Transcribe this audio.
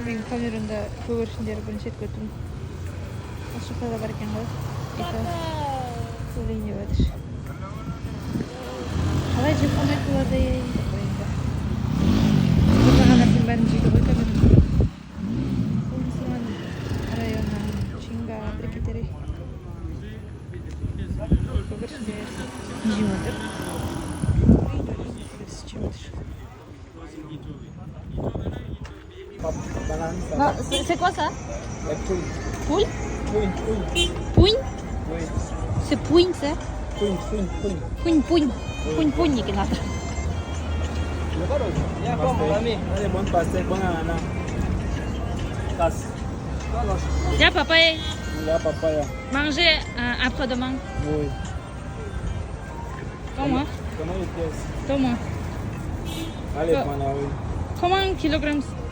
мен Камерунда көгершіндер бірінші рет көрдім. Осы жақта бар екен ғой. Өлейін деп жатыр. Қалай жеп қоймай болады енді. Бұлдаған нәрсенің бәрін жейді ғой Камерун. Бұл мұсылман районы Чинга брикеттері. Көгершіндер жеп отыр. Жеп отыр. C'est quoi ça? Poule? Pougne? C'est pougne ça? Pougne. Pougne que nada. Ya papaya. Manger après-demain. Oui. Comment? Comment les pièces? Comment? Allez, prends la oui. Comment un kilogramme?